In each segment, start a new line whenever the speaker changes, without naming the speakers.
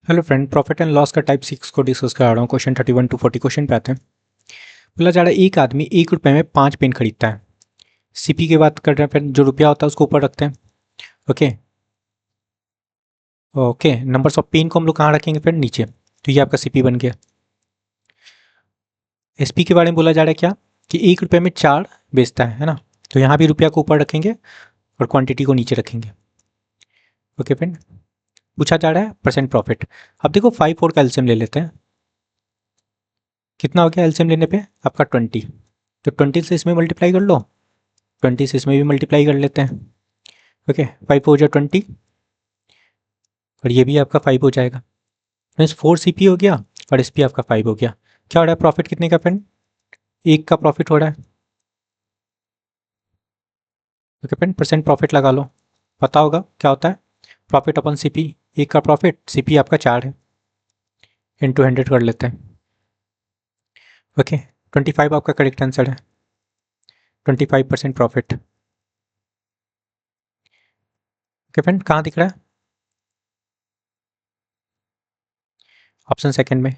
Hello friend, profit and loss का type 6 को discuss करा रहा हूँ। क्वेश्चन 31 टू 40 क्वेश्चन पे आते हैं। बोला जा रहा है एक आदमी 1 रुपये में 5 पेन खरीदता है। सीपी की बात कर रहे हैं, फिर जो रुपया होता है उसको ऊपर रखते हैं। Okay okay, numbers of pen को हम लोग कहाँ रखेंगे? फिर नीचे। तो ये आपका सीपी बन गया। एसपी के बारे में बोला जा रहा है क्या कि 1 रुपये में 4 बेचता है ना। तो यहाँ भी रुपया को ऊपर रखेंगे और क्वांटिटी को नीचे रखेंगे। ओके फ्रेंड, पूछा जा रहा है परसेंट प्रॉफिट। अब देखो 5 और का एलसीएम ले लेते हैं। कितना हो गया एलसीएम लेने पे आपका 20। तो 20 से इसमें मल्टीप्लाई कर लो, 20 से इसमें भी मल्टीप्लाई कर लेते हैं। ओके, 5 हो जाए 20 और ये भी आपका 5 हो जाएगा। मीन्स 4 सीपी हो गया और एसपी आपका 5 हो गया। क्या हो रहा है प्रॉफिट कितने का फ्रेंड? 1 का प्रॉफिट हो रहा है। ओके फ्रेंड, परसेंट प्रॉफिट लगा लो, पता होगा क्या होता है। प्रॉफिट अपन सीपी, 1 का प्रॉफिट, सीपी आपका 4 है, इंटू 100 कर लेते हैं। ओके, 25 आपका करेक्ट आंसर है। 25% प्रॉफिट। ओके फ्रेंड, कहाँ दिख रहा है? ऑप्शन सेकंड में।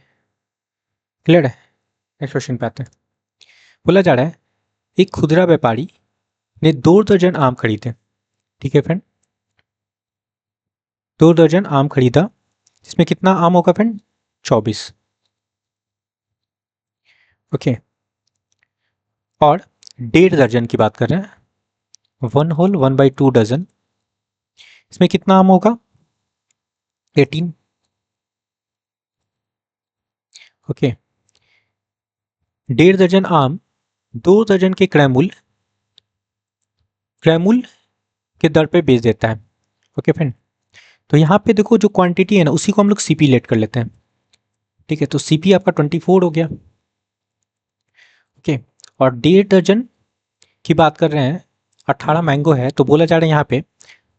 क्लियर है? नेक्स्ट क्वेश्चन पे आते हैं। बोला जा रहा है एक खुदरा व्यापारी ने 2 दर्जन आम खरीदे। ठीक है फ्रेंड, 2 दर्जन आम खरीदा। इसमें कितना आम होगा फ्रेंड? 24। ओके, और 1.5 दर्जन की बात कर रहे हैं। 1/2 डजन। इसमें कितना आम होगा? 18। ओके, 1.5 दर्जन आम 2 दर्जन के क्रय मूल्य के दर पे बेच देता है। ओके फ्रेंड, तो यहाँ पे देखो जो क्वांटिटी है ना उसी को हम लोग सीपी लेट कर लेते हैं। ठीक है, तो सीपी आपका 24 हो गया। ओके, और 1.5 दर्जन की बात कर रहे हैं, 18 मैंगो है, तो बोला जा रहा है यहाँ पे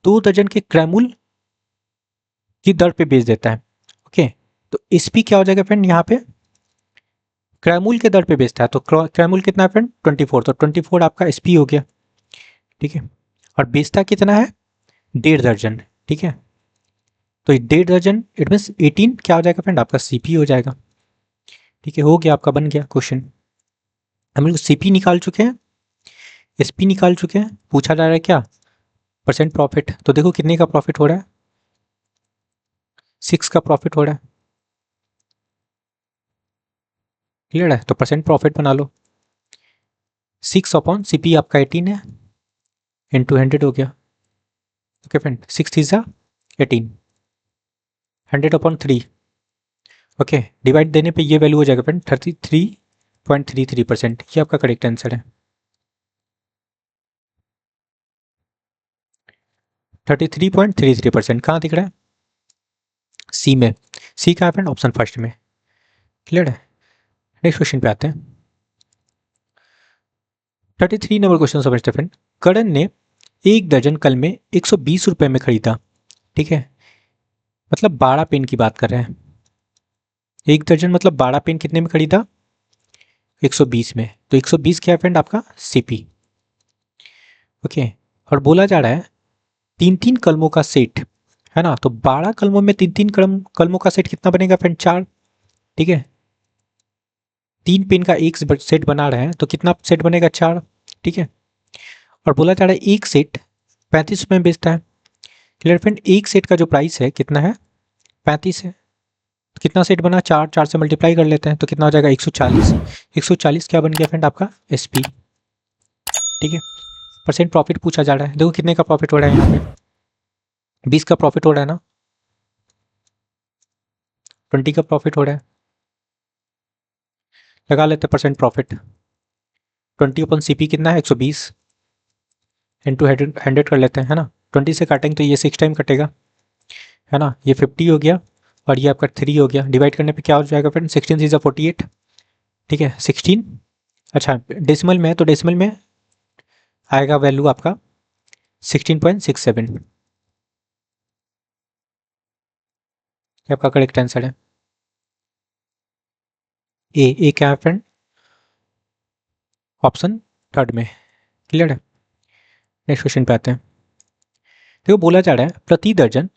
2 दर्जन के क्रय की दर पे बेच देता है। ओके, तो एसपी क्या हो जाएगा फ्रेंड? यहाँ पे क्रैमूल के दर पे बेचता है, तो क्रैमूल कितना है फ्रेंड? 24। तो 24 आपका एसपी हो गया। ठीक है, और बेचता कितना है? 1.5 दर्जन। ठीक है, तो 1.5 दर्जन इट मीन 18 क्या हो जाएगा फ्रेंड? आपका सीपी हो जाएगा। ठीक है, हो गया आपका, बन गया क्वेश्चन। हम लोग सीपी निकाल चुके हैं, एसपी निकाल चुके हैं। पूछा जा रहा है क्या? Percent profit. तो देखो कितने का प्रॉफिट हो रहा है? 6 का प्रॉफिट हो रहा है। क्लियर है? तो परसेंट प्रॉफिट बना लो। 6/सीपी आपका 18 है, इंटू 100 हो गया। Okay friend, 6 3 18, 100/3। ओके, डिवाइड देने पे ये वैल्यू हो जाएगा फ्रेंड 33.33%। ये आपका करेक्ट आंसर है। 33.33%। कहाँ दिख रहा है? सी में। सी कहाँ है फ्रेंड? ऑप्शन फर्स्ट में। क्लियर है? नेक्स्ट क्वेश्चन पे आते हैं। 33 नंबर क्वेश्चन समझते फ्रेंड। करण ने 1 दर्जन कल में 120 रुपये में खरीदा। ठीक है, मतलब 12 पेन की बात कर रहे हैं। 1 दर्जन मतलब 12 पेन कितने में खरीदा? 120 में। तो 120 क्या है फ्रेंड? आपका सीपी। ओके, और बोला जा रहा है 3-3 कलमों का सेट है ना। तो 12 कलमों में 3-3 कलमों का सेट कितना बनेगा फ्रेंड? 4। ठीक है, 3 पेन का एक सेट बना रहे हैं तो कितना सेट बनेगा? 4। ठीक है, और बोला जा रहा है एक सेट 35 रुपये में बेचता है। क्लियर फ्रेंड, एक सेट का जो प्राइस है कितना है? 35 है। तो कितना सेट बना? 4। 4 से मल्टीप्लाई कर लेते हैं तो कितना हो जाएगा? 140। 140 क्या बन गया फ्रेंड? आपका एसपी। ठीक है, परसेंट प्रॉफिट पूछा जा रहा है। देखो कितने का प्रॉफिट हो रहा है यहाँ पे? 20 का प्रॉफिट हो रहा है ना, 20 का प्रॉफिट हो रहा है। लगा लेते परसेंट प्रॉफिट। 20/सीपी कितना है? 120 इंटू 100 कर लेते हैं, है ना। 20 से काटेंगे तो ये 6 टाइम कटेगा, है ना। ये 50 हो गया और ये आपका 3 हो गया। डिवाइड करने पे क्या हो जाएगा फ्रेंड? 16 से 48। ठीक है, 16। अच्छा, डेसिमल में है तो डेसिमल में आएगा वैल्यू आपका 16.67। ये आपका करेक्ट आंसर है। ए क्या है फ्रेंड? ऑप्शन थर्ड में। क्लियर है? नेक्स्ट क्वेश्चन पे आते हैं। देखो बोला जा रहा है प्रति दर्जन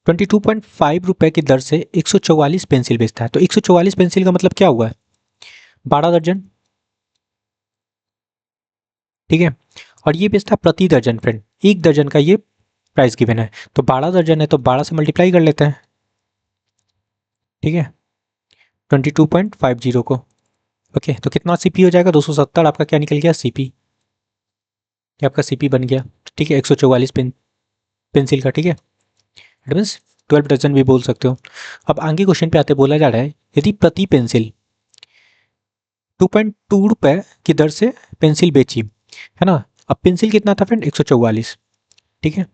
22.5 रुपये की दर से 144 पेंसिल बेचता है। तो 144 पेंसिल का मतलब क्या हुआ है? 12 दर्जन, ठीक है। और ये बेचता है प्रति दर्जन फ्रेंड, एक दर्जन का ये प्राइस गिवन है। तो 12 दर्जन है तो 12 से मल्टीप्लाई कर लेते हैं, ठीक है, 22.50 को। ओके, तो कितना सीपी हो जाएगा? 270। आपका क्या निकल गया? सीपी। ये आपका सीपी बन गया, ठीक है, 144 पेंसिल का, ठीक है। इट मीन्स 12 दर्जन भी बोल सकते हो। अब आगे क्वेश्चन पे आते बोला जा रहा है यदि प्रति पेंसिल 2.2 रुपये की दर से पेंसिल बेची, है ना। अब पेंसिल कितना था फ्रेंड? 144, ठीक है,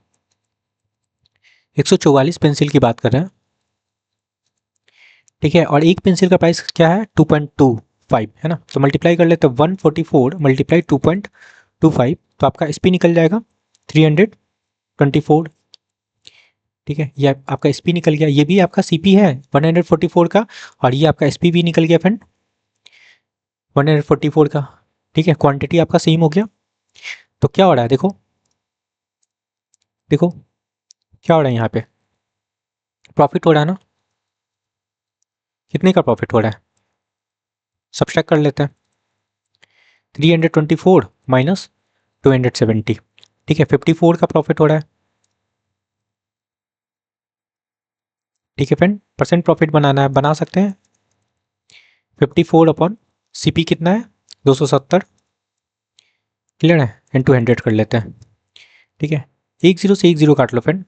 144 पेंसिल की बात कर रहे हैं, ठीक है। और एक पेंसिल का प्राइस क्या है? 2.25, है ना। तो मल्टीप्लाई कर लेते हैं, 144 मल्टीप्लाई 2.25, तो आपका एसपी निकल जाएगा 324, ठीक है। ये आपका एसपी निकल गया। ये भी आपका सीपी है 144 का, और ये आपका एसपी भी निकल गया फ्रेंड 144 का, ठीक है। क्वांटिटी आपका सेम हो गया। तो क्या हो रहा है? देखो देखो क्या हो रहा है यहाँ पे? प्रॉफिट हो रहा है ना। कितने का प्रॉफिट हो रहा है? सब्सट्रैक्ट कर लेते हैं, 324 माइनस 270, ठीक है, 54 का प्रॉफिट हो रहा है, ठीक है फ्रेंड। परसेंट प्रॉफिट बनाना है, बना सकते हैं। 54 अपॉन सीपी कितना है? 270, क्लियर है, इनटू 100 कर लेते हैं, ठीक है। एक जीरो से एक जीरो काट लो फ्रेंड,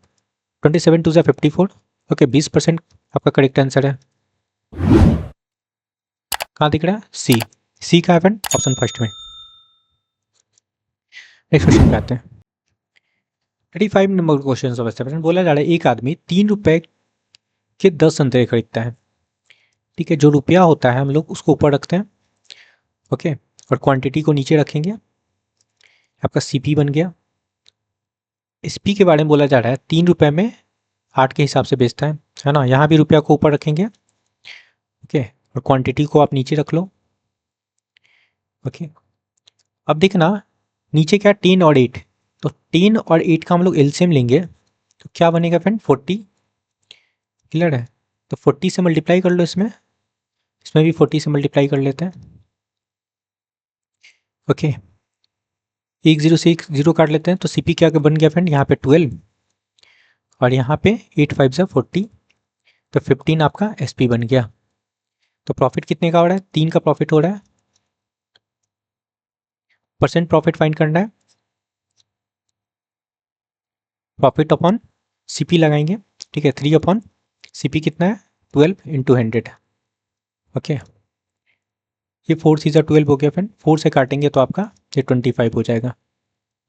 27 टू ज़ा 54, ओके, 20% आपका करेक्ट आंसर है। कहाँ दिख रहा है? सी। सी का है फ्रेंड ऑप्शन फर्स्ट में। नेक्स्ट क्वेश्चन पे आते हैं। 35 नंबर क्वेश्चन समझते हैं फ्रेंड। बोला जा रहा है एक आदमी 3 रुपए के 10 संतरे खरीदता है, ठीक है। जो रुपया होता है हम लोग उसको ऊपर रखते हैं, ओके, और क्वांटिटी को नीचे रखेंगे। आपका सीपी बन गया। एसपी के बारे में बोला जा रहा है 3 रुपए में 8 के हिसाब से बेचता है ना। यहाँ भी रुपया को ऊपर रखेंगे, ओके, और क्वांटिटी को आप नीचे रख लो, ओके। अब देखना नीचे क्या, 10 और 8, तो 10 और 8 का हम लोग एलसीएम लेंगे तो क्या बनेगा फ्रेंड? 40, क्लियर है। तो 40 से मल्टीप्लाई कर लो, इसमें इसमें भी 40 से मल्टीप्लाई कर लेते हैं, ओके। एक जीरो से एक जीरो काट लेते हैं, तो सीपी क्या बन गया फ्रेंड? यहाँ पे 12 और यहाँ पे 8 5 से 40, तो 15 आपका एसपी बन गया। तो प्रॉफिट कितने का हो रहा है? 3 का प्रॉफिट हो रहा है। परसेंट प्रॉफिट फाइंड करना है, प्रॉफिट अपॉन सीपी लगाएंगे, ठीक है। 3 अपॉन सीपी कितना है? 12 इंटू 100, ओके। ये 4 सीजा 12 हो गया फ्रेंड, 4 से काटेंगे तो आपका ये 25 हो जाएगा।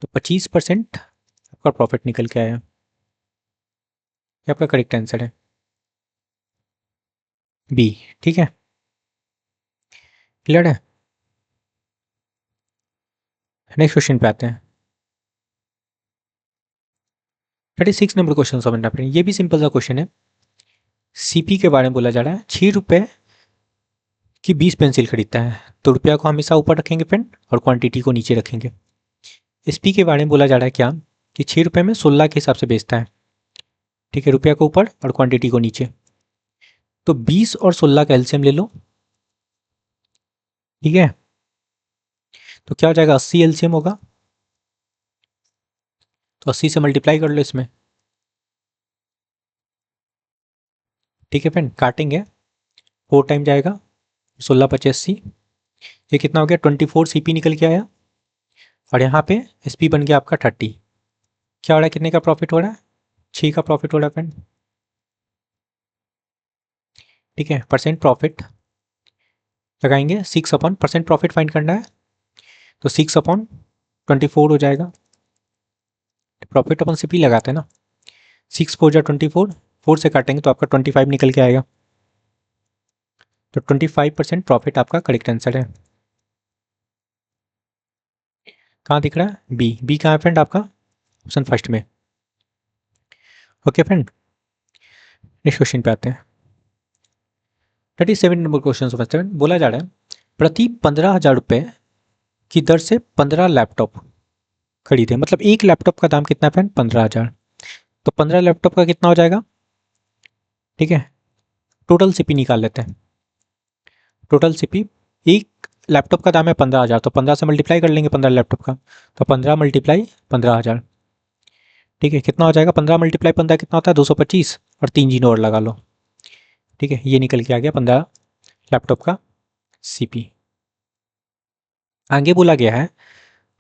तो 25% आपका प्रॉफिट निकल के आया। ये आपका करेक्ट आंसर है, बी, ठीक है, क्लियर है। नेक्स्ट क्वेश्चन पे आते हैं। 36 नंबर क्वेश्चन समझना फ्रेंड। ये भी सिंपल सा क्वेश्चन है। सीपी के बारे में बोला जा रहा है 6 रुपये की 20 पेंसिल खरीदता है, तो रुपया को हमेशा ऊपर रखेंगे फ्रेंड और क्वांटिटी को नीचे रखेंगे। एसपी के बारे में बोला जा रहा है क्या, कि 6 रुपये में 16 के हिसाब से बेचता है, ठीक है, रुपया को ऊपर और क्वांटिटी को नीचे। तो 20 और 16 का एलसीएम ले लो, ठीक है। तो क्या हो जाएगा? 80 एलसीएम होगा, तो 80 से मल्टीप्लाई कर लो इसमें, ठीक है फ्रेंड। काटेंगे, 4 टाइम जाएगा, 16 × 80, ये कितना हो गया? 24 सीपी निकल के आया। और यहाँ पे एसपी बन गया आपका 30। क्या हो रहा है? कितने का प्रॉफिट हो रहा है? 6 का प्रॉफिट हो रहा है फ्रेंड, ठीक है। परसेंट प्रॉफिट लगाएंगे 6 अपॉन, परसेंट प्रॉफिट फाइंड करना है, तो 6 अपॉन 24 हो जाएगा। प्रॉफिट अपन सीपी लगाते हैं ना, 6 4 जा 24, 4 से काटेंगे तो आपका 25 निकल के आएगा। तो 25% प्रॉफिट आपका करेक्ट आंसर है। कहाँ दिख रहा है? बी। बी कहाँ है फ्रेंड? आपका ऑप्शन फर्स्ट में, ओके फ्रेंड। नेक्स्ट क्वेश्चन पे आते हैं। 37 नंबर क्वेश्चन समझते हैं। बोला जा रहा है प्रति 15,000 रुपये की दर से 15 लैपटॉप खरीदे, मतलब एक लैपटॉप का दाम कितना है फ्रेंड? 15,000। तो 15 लैपटॉप का कितना हो जाएगा? ठीक है, टोटल सीपी निकाल लेते हैं। टोटल सीपी, एक लैपटॉप का दाम है 15,000, तो 15 से मल्टीप्लाई कर लेंगे 15 लैपटॉप का, तो 15 मल्टीप्लाई 15,000। ठीक है, कितना हो जाएगा 15 मल्टीप्लाई 15 कितना होता है 225, और 3 जीरो और लगा लो। ठीक है, ये निकल के आ गया 15 लैपटॉप का सीपी। आगे बोला गया है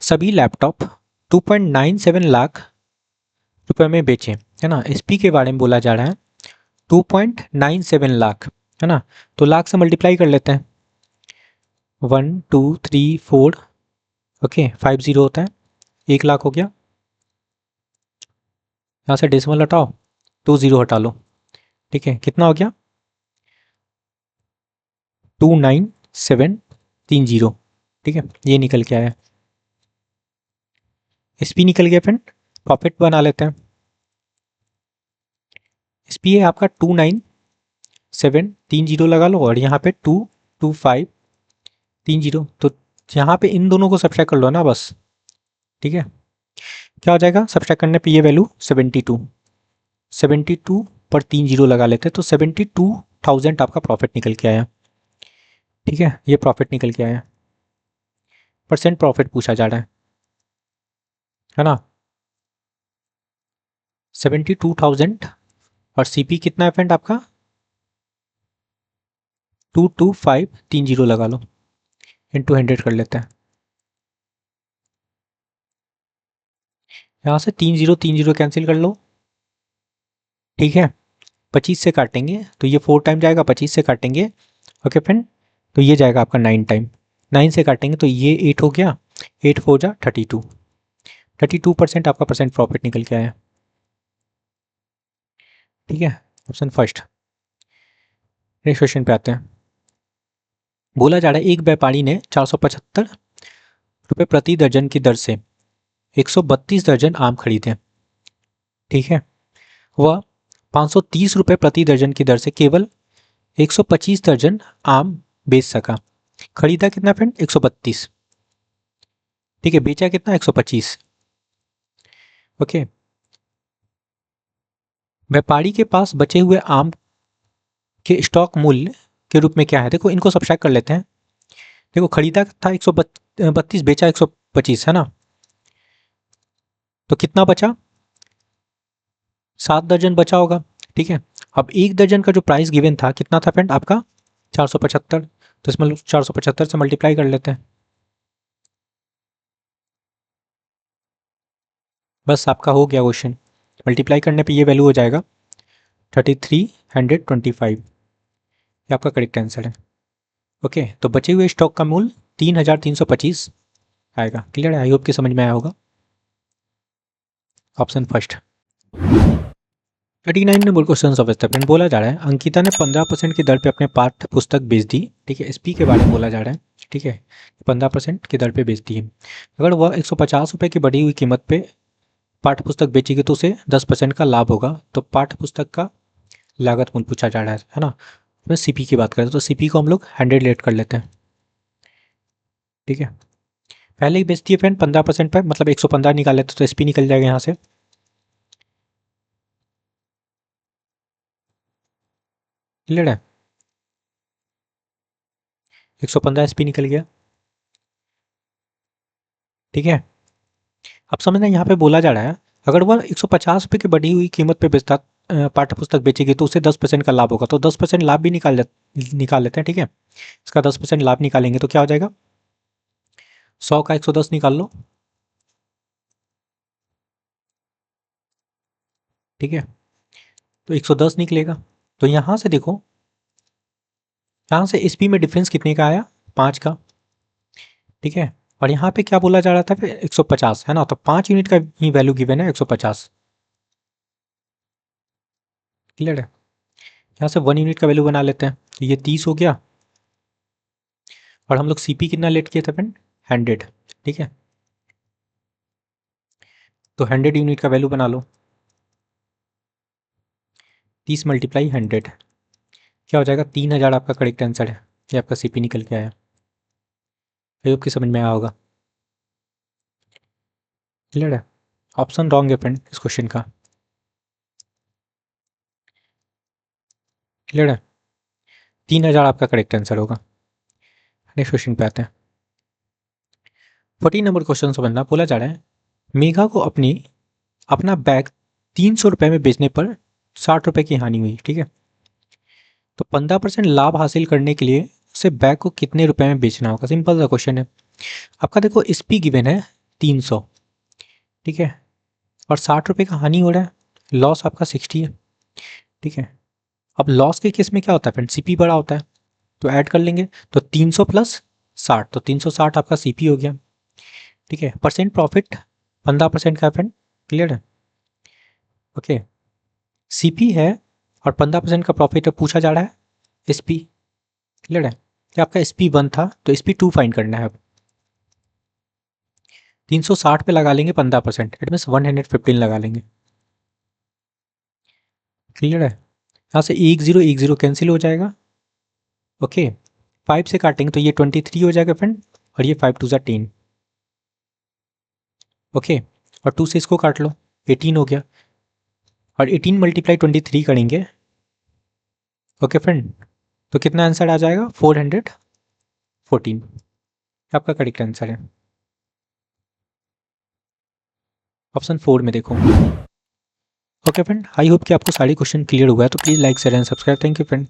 सभी लैपटॉप 2.97 लाख रुपए में बेचें, है ना। एसपी के बारे में बोला जा रहा है 2.97 लाख, है ना। तो लाख से मल्टीप्लाई कर लेते हैं, 1 2 3 4, ओके 50 होता है, 1 लाख हो गया। यहाँ से डेसिमल हटाओ, 20 हटा लो। ठीक है, कितना हो गया 29730। ठीक है, ये निकल के आया। एसपी निकल गया, फ्रेंड प्रॉफिट बना लेते हैं। एसपी है आपका 29730 लगा लो, और यहाँ पे 22530, तो यहाँ पे इन दोनों को सब्ट्रैक्ट कर लो ना बस। ठीक है, क्या हो जाएगा सब्ट्रैक्ट करने पे ये वैल्यू 72 पर 30 लगा लेते हैं, तो 72,000 आपका प्रॉफिट निकल के आया। ठीक है, ये प्रॉफिट निकल के आया, परसेंट प्रॉफिट पूछा जा रहा है ना। 72,000, और सीपी कितना है फ्रेंड आपका 22530 लगा लो, इंटू 100 कर लेते हैं। यहाँ से 30 कैंसिल कर लो। ठीक है, 25 से काटेंगे तो ये 4 टाइम जाएगा, 25 से काटेंगे ओके फ्रेंड, तो ये जाएगा आपका 9 टाइम, 9 से काटेंगे तो ये 8 हो गया, 8 4 जा 32% आपका परसेंट प्रॉफिट निकल के आया। ठीक है, ऑप्शन फर्स्ट। नेक्स्ट क्वेश्चन पे आते हैं। बोला जा रहा है एक व्यापारी ने 475 रुपये प्रति दर्जन की दर से 132 दर्जन आम खरीदे। ठीक है, वह 530 रुपये प्रति दर्जन की दर से केवल 125 दर्जन आम बेच सका। खरीदा कितना फ्रेंड 132। ठीक है, बेचा कितना 125। ओके, व्यापारी के पास बचे हुए आम के स्टॉक मूल्य के रूप में क्या है, देखो इनको सब्ट्रैक्ट कर लेते हैं। देखो खरीदा था 132, बेचा 125, है ना। तो कितना बचा 7 दर्जन बचा होगा। ठीक है, अब एक दर्जन का जो प्राइस गिवन था कितना था फ्रेंड आपका 475, तो इसमें 475 से मल्टीप्लाई कर लेते हैं, बस आपका हो गया क्वेश्चन। मल्टीप्लाई करने पे ये वैल्यू हो जाएगा 3325, ये आपका करेक्ट आंसर है। ओके, तो बचे हुए स्टॉक का मूल्य 3325 आएगा। क्लियर है, आई होप कि समझ में आया होगा। Option first. 39 नंबर क्वेश्चन समझते हैं। बोला जा रहा है अंकिता ने 15% की दर पे अपने पाठ्य पुस्तक बेच दी। ठीक है, एसपी के बारे में बोला जा रहा है। ठीक है, 15% की दर पे बेच दी है। अगर वह 150 रुपये की बढ़ी हुई कीमत पे पाठ्य पुस्तक बेचेगी तो उसे 10% का लाभ होगा। तो पाठ्य पुस्तक का लागत मूल्य पूछा जा रहा है ना। तो सीपी की बात करें तो सीपी को हम लोग 100 लेट कर लेते हैं। ठीक है, पहले ही बेचती है फ्रेंड 15% पर, मतलब 115 निकाल लेते तो एसपी निकल जाएगा यहाँ से। क्लियर है, 115 एसपी निकल गया। ठीक है, अब समझना यहाँ पे बोला जा रहा है अगर वह 150 रुपये की बढ़ी हुई कीमत पे बेचता पाठ्य पुस्तक बेचेगी तो उसे 10% का लाभ होगा। तो 10% लाभ भी निकाल लेते हैं। ठीक है, इसका 10% लाभ निकालेंगे तो क्या हो जाएगा 100 का 110 निकाल लो। ठीक है, तो 110 निकलेगा। तो यहाँ से देखो, यहाँ से एसपी में डिफरेंस कितने का आया 5 का। ठीक है, और यहाँ पे क्या बोला जा रहा था फिर 150, है ना। तो 5 यूनिट का ही वैल्यू गिवन है 150। क्लियर है, यहाँ से 1 यूनिट का वैल्यू बना लेते हैं, तो ये 30 हो गया। और हम लोग सीपी कितना लेट किए थे फ्रेंड 100। ठीक है, तो 100 यूनिट का वैल्यू बना लो, 30 मल्टीप्लाई 100 क्या हो जाएगा 3000 आपका करेक्ट आंसर है। ये आपका सीपी निकल के आया। आई होप की समझ में आया होगा। क्लियर है, ऑप्शन रॉन्ग है फ्रेंड इस क्वेश्चन का। क्लियर है? 3000 आपका करेक्ट आंसर होगा। नेक्स्ट क्वेश्चन पे आते हैं। 14 नंबर क्वेश्चन समझना, बोला जा रहा है मेघा को अपना बैग 300 रुपये में बेचने पर 60 रुपये की हानि हुई। ठीक है, तो 15% लाभ हासिल करने के लिए उसे बैग को कितने रुपए में बेचना होगा? सिंपल सा क्वेश्चन है आपका। देखो एसपी गिवन है 300, ठीक है, और 60 रुपये का हानि हो रहा है, लॉस आपका 60 है। ठीक है, अब लॉस के केस में क्या होता है फ्रेंड, सीपी बड़ा होता है, तो ऐड कर लेंगे, तो 300 प्लस 60, तो 360 आपका सीपी हो गया। ठीक है, परसेंट प्रॉफिट 15% का है फ्रेंड। क्लियर है? ओके, सीपी है और 15% का प्रॉफिट पूछा जा रहा है एसपी। क्लियर है? ये आपका एसपी 1 था, तो एसपी 2 फाइंड करना है। अब 360 पे लगा लेंगे 15%, इट मीन्स 115 लगा लेंगे। क्लियर है? यहाँ से 10 कैंसिल हो जाएगा। ओके, 5 से काटेंगे तो ये 23 हो जाएगा फ्रेंड, और ये 5 2 ज़ा 10। ओके, और 2 से इसको काट लो, 18 हो गया, और 18 मल्टीप्लाई 23 करेंगे। ओके फ्रेंड, तो कितना आंसर आ जाएगा? 414 आपका करेक्ट आंसर है। ऑप्शन 4 में देखो। ओके फ्रेंड, आई होप कि आपको सारे क्वेश्चन क्लियर हुआ है, तो please like share and subscribe. Thank you friend.